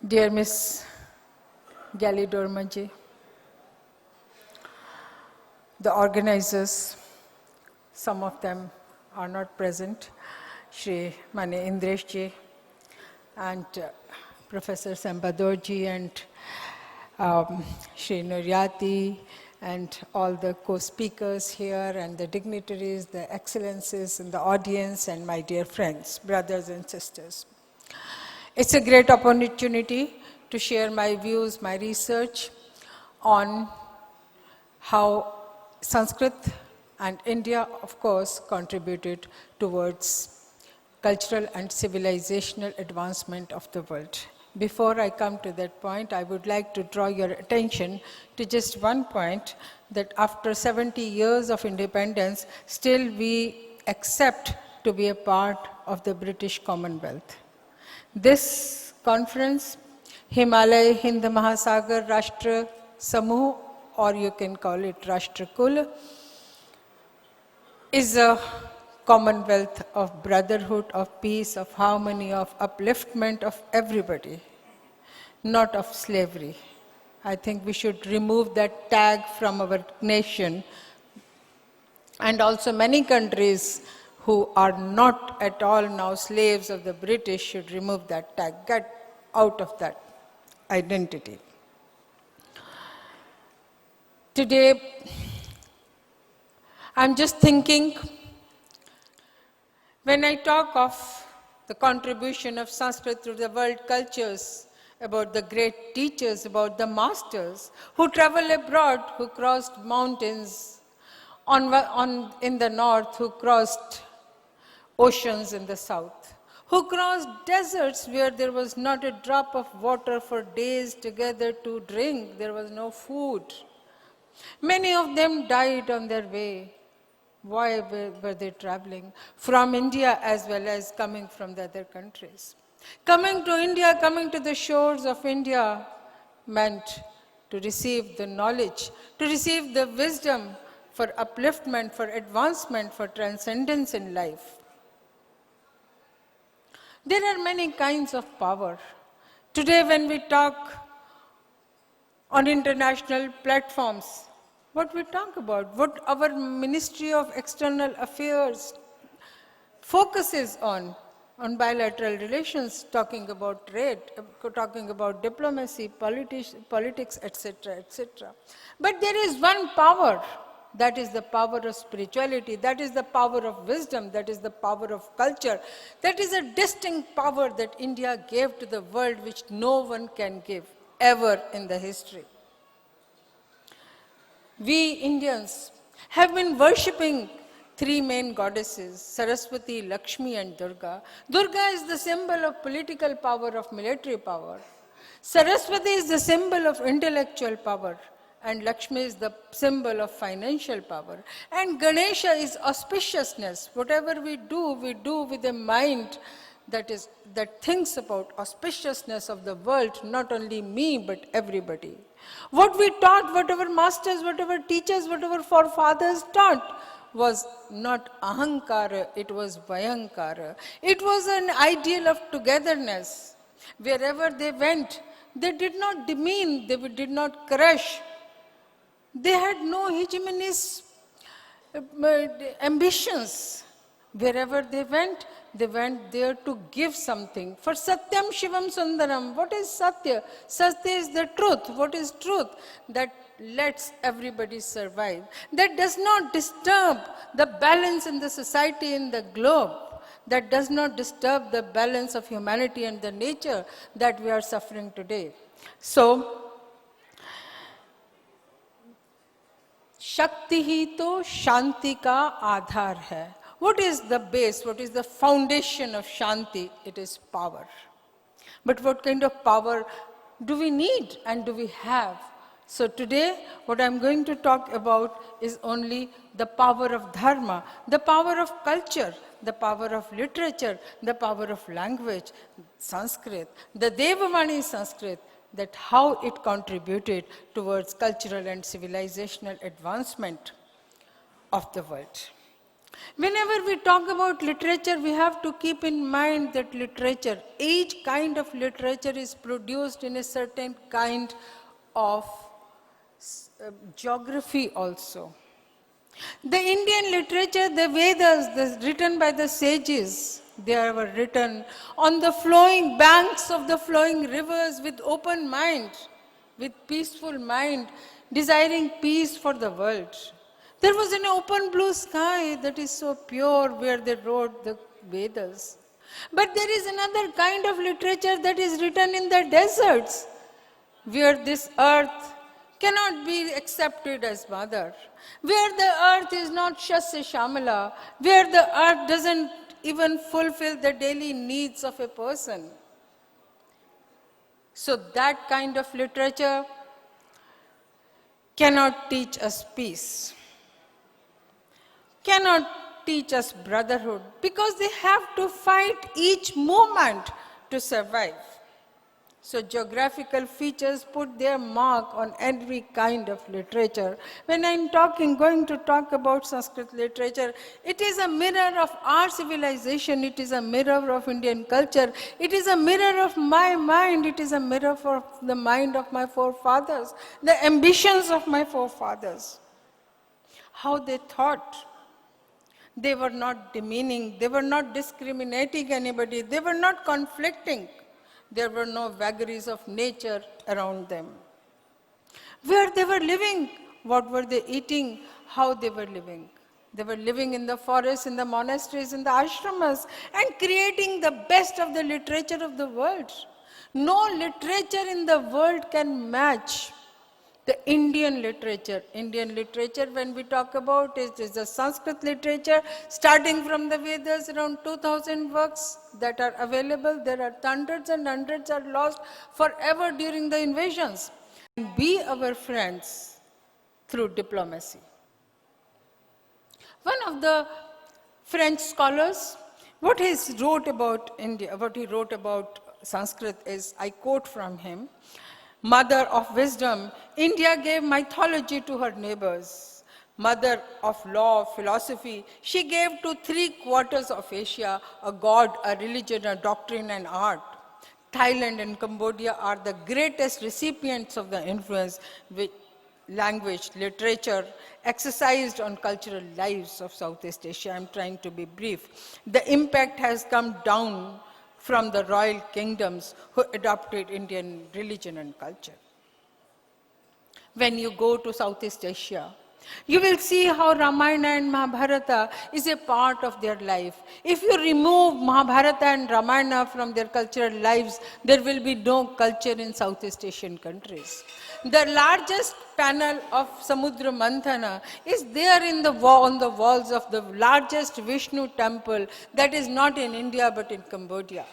Dear Miss Galidormaji, the organizers, some of them are not present, Shri Mane Indresh ji and Professor Sambadorji and Shri Nuryati and all the co-speakers here and the dignitaries, the excellencies in the audience and my dear friends, brothers and sisters. It's a great opportunity to share my views, my research on how Sanskrit and India, of course, contributed towards cultural and civilizational advancement of the world. Before I come to that point, I would like to draw your attention to just one point, that after 70 years of independence, still we accept to be a part of the British Commonwealth. This conference, Himalayan-Hind Mahasagar Rashtra Samuh, or you can call it Rashtra Kul, is a commonwealth of brotherhood, of peace, of harmony, of upliftment of everybody, not of slavery. I think we should remove that tag from our nation. And also many countries who are not at all now slaves of the British should remove that tag, get out of that identity. Today, I'm just thinking, when I talk of the contribution of Sanskrit to the world cultures, about the great teachers, about the masters who travel abroad, who crossed mountains in the north, who crossed oceans in the south, who crossed deserts where there was not a drop of water for days together to drink, there was no food. Many of them died on their way. Why were they traveling? From India as well as coming from the other countries. Coming to India, coming to the shores of India meant to receive the knowledge, to receive the wisdom for upliftment, for advancement, for transcendence in life. There are many kinds of power. Today when we talk on international platforms, what we talk about, what our Ministry of External Affairs focuses on bilateral relations, talking about trade, talking about diplomacy, politics, etc., etc. But there is one power, that is the power of spirituality, that is the power of wisdom, that is the power of culture, that is a distinct power that India gave to the world which no one can give ever in the history. We Indians have been worshipping three main goddesses, Saraswati, Lakshmi and Durga. Durga is the symbol of political power, of military power. Saraswati is the symbol of intellectual power. And Lakshmi is the symbol of financial power. And Ganesha is auspiciousness. Whatever we do with a mind that thinks about auspiciousness of the world, not only me, but everybody. What we taught, whatever masters, whatever teachers, whatever forefathers taught, was not ahankara, it was vayankara. It was an ideal of togetherness. Wherever they went, they did not demean, they did not crush. They had no hegemonist ambitions. Wherever they went there to give something. For Satyam Shivam Sundaram, what is Satya? Satya is the truth. What is truth? That lets everybody survive. That does not disturb the balance in the society, in the globe. That does not disturb the balance of humanity and the nature that we are suffering today. So, Shakti hi to Shanti ka aadhar hai. What is the base? What is the foundation of Shanti? It is power. But what kind of power do we need and do we have? So today, what I'm going to talk about is only the power of dharma, the power of culture, the power of literature, the power of language, Sanskrit, the Devavani Sanskrit, that how it contributed towards cultural and civilizational advancement of the world. Whenever we talk about literature, we have to keep in mind that literature, each kind of literature is produced in a certain kind of geography also. The Indian literature, the Vedas, written by the sages, they were written on the flowing banks of the flowing rivers with open mind, with peaceful mind, desiring peace for the world. There was an open blue sky that is so pure where they wrote the Vedas. But there is another kind of literature that is written in the deserts, where this earth cannot be accepted as mother, where the earth is not Shashibala, where the earth doesn't even fulfill the daily needs of a person. So that kind of literature cannot teach us peace, cannot teach us brotherhood, because they have to fight each moment to survive. So geographical features put their mark on every kind of literature. When I'm going to talk about Sanskrit literature, it is a mirror of our civilization, it is a mirror of Indian culture, it is a mirror of my mind, it is a mirror for the mind of my forefathers, the ambitions of my forefathers, how they thought. They were not demeaning, they were not discriminating anybody, they were not conflicting. There were no vagaries of nature around them. Where they were living, what were they eating, how they were living. They were living in the forests, in the monasteries, in the ashramas, and creating the best of the literature of the world. No literature in the world can match the Indian literature. Indian literature, when we talk about it, is the Sanskrit literature, starting from the Vedas, around 2,000 works that are available. There are hundreds and hundreds are lost forever during the invasions. And be our friends through diplomacy. One of the French scholars, what he wrote about India, what he wrote about Sanskrit is, I quote from him, "Mother of wisdom, India gave mythology to her neighbors. Mother of law, philosophy, she gave to 3/4 of Asia a god, a religion, a doctrine, and art. Thailand and Cambodia are the greatest recipients of the influence which language, literature exercised on cultural lives of Southeast Asia." I'm trying to be brief. The impact has come down from the royal kingdoms who adopted Indian religion and culture. When you go to Southeast Asia, you will see how Ramayana and Mahabharata is a part of their life. If you remove Mahabharata and Ramayana from their cultural lives, there will be no culture in Southeast Asian countries. The largest panel of Samudra Manthana is there in on the walls of the largest Vishnu temple that is not in India but in Cambodia.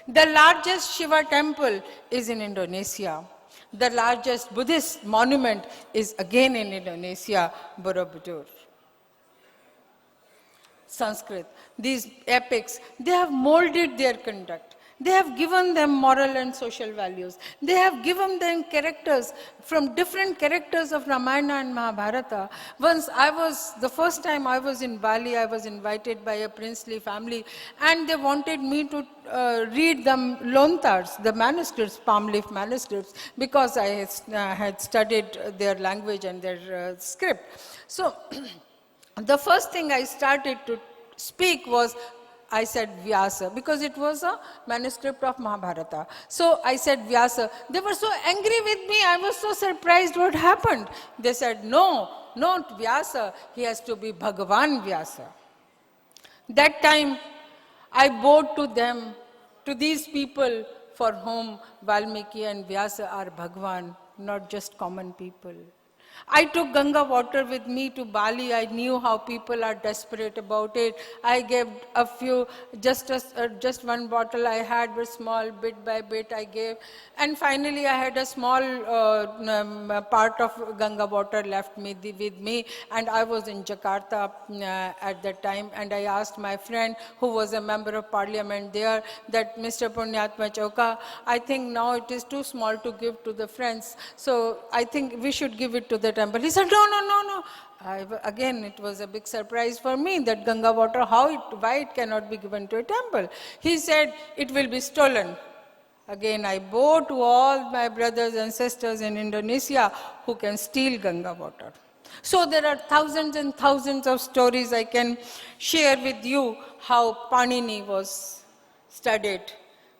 The largest Shiva temple is in Indonesia. The largest Buddhist monument is again in Indonesia, Borobudur. Sanskrit, these epics, they have molded their conduct. They have given them moral and social values. They have given them characters from different characters of Ramayana and Mahabharata. The first time I was in Bali, I was invited by a princely family, and they wanted me to read the lontars, the manuscripts, palm leaf manuscripts, because I had studied their language and their script. So the first thing I started to speak was, I said Vyasa, because it was a manuscript of Mahabharata. So I said Vyasa. They were so angry with me, I was so surprised what happened. They said, no, not Vyasa, he has to be Bhagavan Vyasa. That time, I bowed to them, to these people for whom Valmiki and Vyasa are Bhagavan, not just common people. I took Ganga water with me to Bali. I knew how people are desperate about it. I gave a few, just one bottle I had, but small, bit by bit I gave. And finally I had a small part of Ganga water left with me, and I was in Jakarta at that time, and I asked my friend who was a member of parliament there that, Mr. Punyatma Chauka, I think now it is too small to give to the friends, so I think we should give it to the temple. He said, no, no, no, no. Again, it was a big surprise for me that Ganga water, why it cannot be given to a temple. He said, it will be stolen. Again, I bow to all my brothers and sisters in Indonesia who can steal Ganga water. So there are thousands and thousands of stories I can share with you how Panini was studied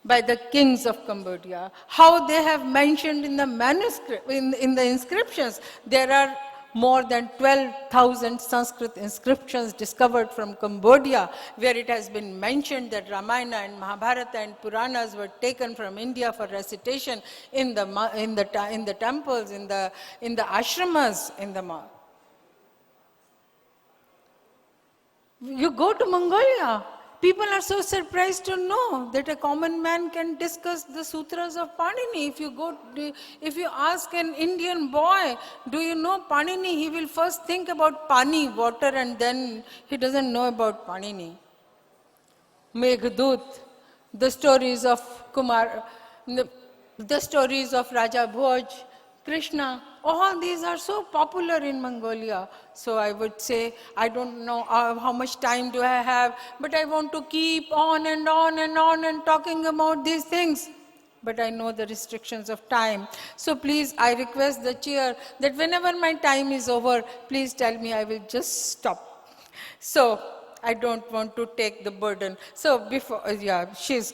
by the kings of Cambodia, how they have mentioned in the manuscript, in the inscriptions. There are more than 12,000 Sanskrit inscriptions discovered from Cambodia, where it has been mentioned that Ramayana and Mahabharata and Puranas were taken from India for recitation in the temples, in the ashramas, You go to Mongolia. People are so surprised to know that a common man can discuss the sutras of Panini. If you ask an Indian boy, do you know Panini? He will first think about Pani, water, and then he doesn't know about Panini. Meghdut, the stories of Kumar, the stories of Raja Bhoj, Krishna, all these are so popular in Mongolia. So I would say, I don't know how much time do I have, but I want to keep on and on and on and talking about these things. But I know the restrictions of time. So please, I request the chair that whenever my time is over, please tell me, I will just stop. So I don't want to take the burden. So before, she's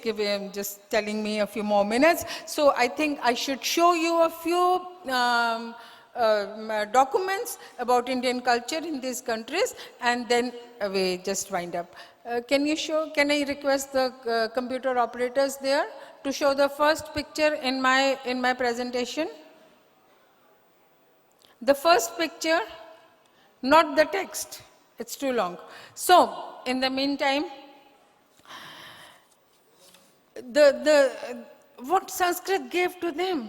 just telling me a few more minutes. So I think I should show you a few documents about Indian culture in these countries, and then we just wind up. Can I request the computer operators there to show the first picture in my presentation? The first picture, not the text. It's too long. So, in the meantime, what Sanskrit gave to them.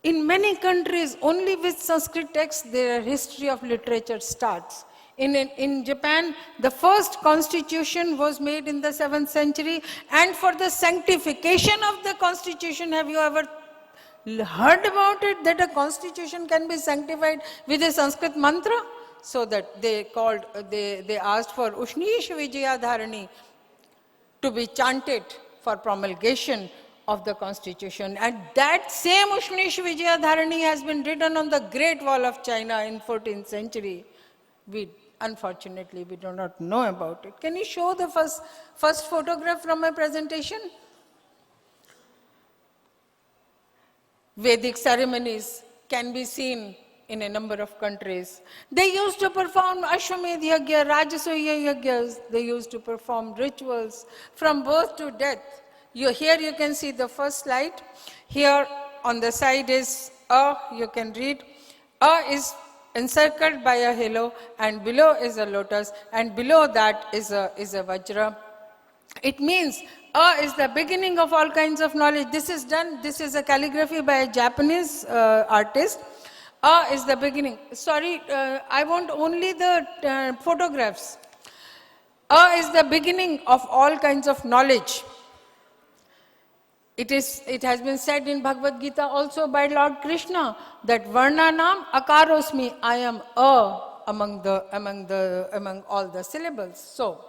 In many countries, only with Sanskrit texts, their history of literature starts. In Japan, the first constitution was made in the 7th century, and for the sanctification of the constitution, have you ever heard about it, that a constitution can be sanctified with a Sanskrit mantra? So that they asked for Ushnish Vijayadharani to be chanted for promulgation of the constitution. And that same Ushnish Vijayadharani has been written on the Great Wall of China in 14th century. Unfortunately, we do not know about it. Can you show the first photograph from my presentation? Vedic ceremonies can be seen in a number of countries. They used to perform Ashwamedh Yagya, Rajasuya Yagyas. They used to perform rituals from birth to death. Here you can see the first slide. Here on the side is A, you can read. A is encircled by a halo, and below is a lotus, and below that is a vajra. It means A is the beginning of all kinds of knowledge. This is a calligraphy by a Japanese artist. A is the beginning. Sorry, I want only the photographs. A is the beginning of all kinds of knowledge. It has been said in Bhagavad Gita also by Lord Krishna that Varnanam akarosmi, I am A among all the syllables. So,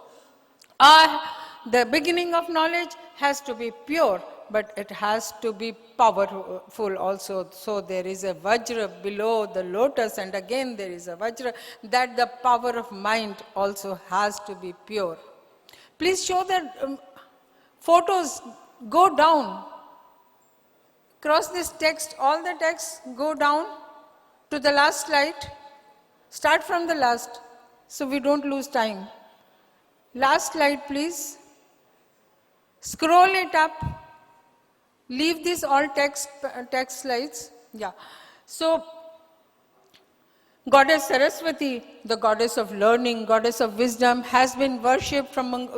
the beginning of knowledge has to be pure, but it has to be powerful also. So there is a vajra below the lotus, and again there is a vajra, that the power of mind also has to be pure. Please show the photos, go down. Cross this text, all the texts, go down to the last slide. Start from the last, so we don't lose time. Last slide, please. Scroll it up. Leave this all text slides. Yeah. So, Goddess Saraswati, the goddess of learning, goddess of wisdom, has been worshipped from,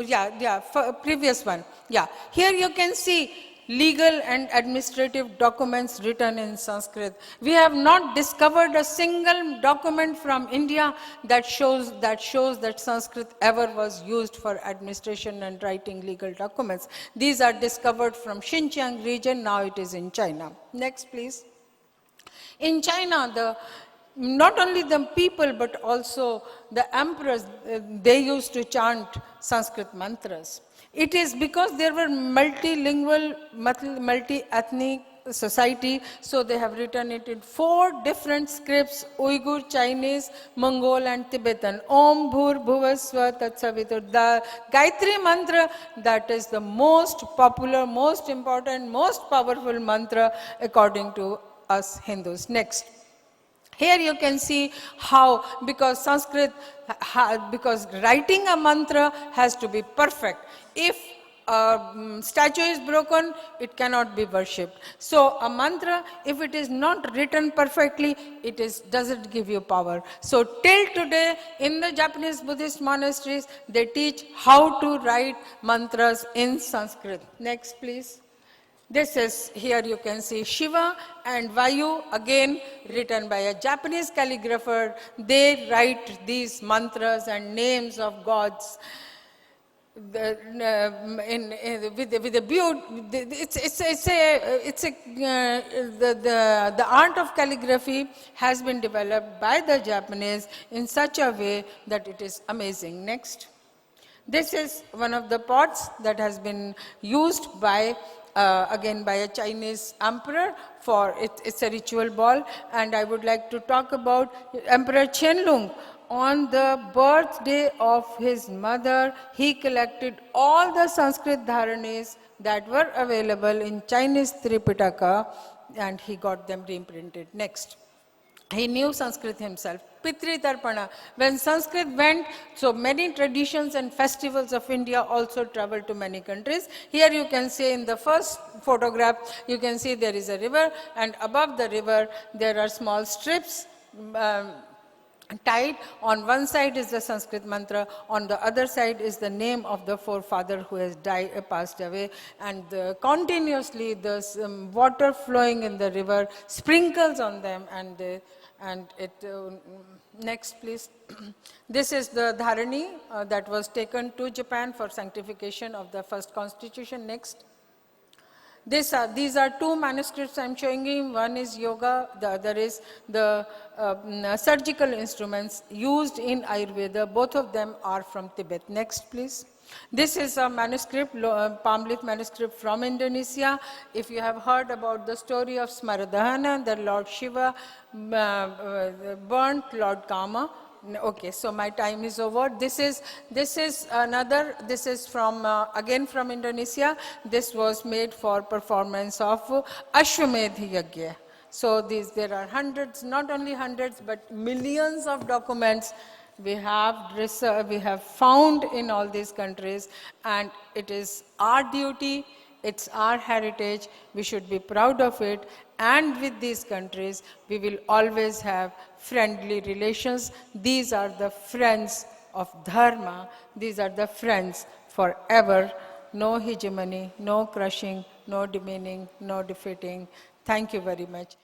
previous one. Yeah. Here you can see legal and administrative documents written in Sanskrit. We have not discovered a single document from India that shows that Sanskrit ever was used for administration and writing legal documents. These are discovered from Xinjiang region, now it is in China. Next, please. In China, not only the people but also the emperors, they used to chant Sanskrit mantras. It is because there were multilingual, multi-ethnic society, so they have written it in 4 different scripts: Uyghur, Chinese, Mongol and Tibetan. Om Bhur Bhuvasva Tat Savitur. The Gayatri mantra, that is the most popular, most important, most powerful mantra according to us Hindus. Next. Here you can see how, because Sanskrit, because writing a mantra has to be perfect. If a statue is broken, it cannot be worshipped. So a mantra, if it is not written perfectly, it doesn't give you power. So till today, in the Japanese Buddhist monasteries, they teach how to write mantras in Sanskrit. Next, please. This is, here you can see Shiva and Vayu, again written by a Japanese calligrapher. They write these mantras and names of gods with the beauty. The art of calligraphy has been developed by the Japanese in such a way that it is amazing. Next. This is one of the pots that has been used by again by a Chinese emperor for it's a ritual ball, and I would like to talk about Emperor Qianlong. On the birthday of his mother, he collected all the Sanskrit dharanis that were available in Chinese Tripitaka and he got them reprinted. Next. He knew Sanskrit himself. Pitri Tarpana. When Sanskrit went, so many traditions and festivals of India also traveled to many countries. Here you can see in the first photograph, you can see there is a river, and above the river there are small strips tied. On one side is the Sanskrit mantra, on the other side is the name of the forefather who has passed away, and continuously the water flowing in the river sprinkles on them, and it next please. This is the dharani that was taken to Japan for sanctification of the first constitution. Next. These are 2 manuscripts I'm showing you. One is yoga, the other is the surgical instruments used in Ayurveda. Both of them are from Tibet. Next, please. This is a manuscript, palm leaf manuscript from Indonesia. If you have heard about the story of Smaradhana, the Lord Shiva burnt Lord Kama. Okay, so my time is over. This is from again from Indonesia. This was made for performance of Ashwamedh Yajna. So there are hundreds, not only hundreds, but millions of documents we have found in all these countries, and it is our duty, it's our heritage, we should be proud of it, and with these countries we will always have friendly relations. These are the friends of Dharma, these are the friends forever. No hegemony, no crushing, no demeaning, no defeating. Thank you very much.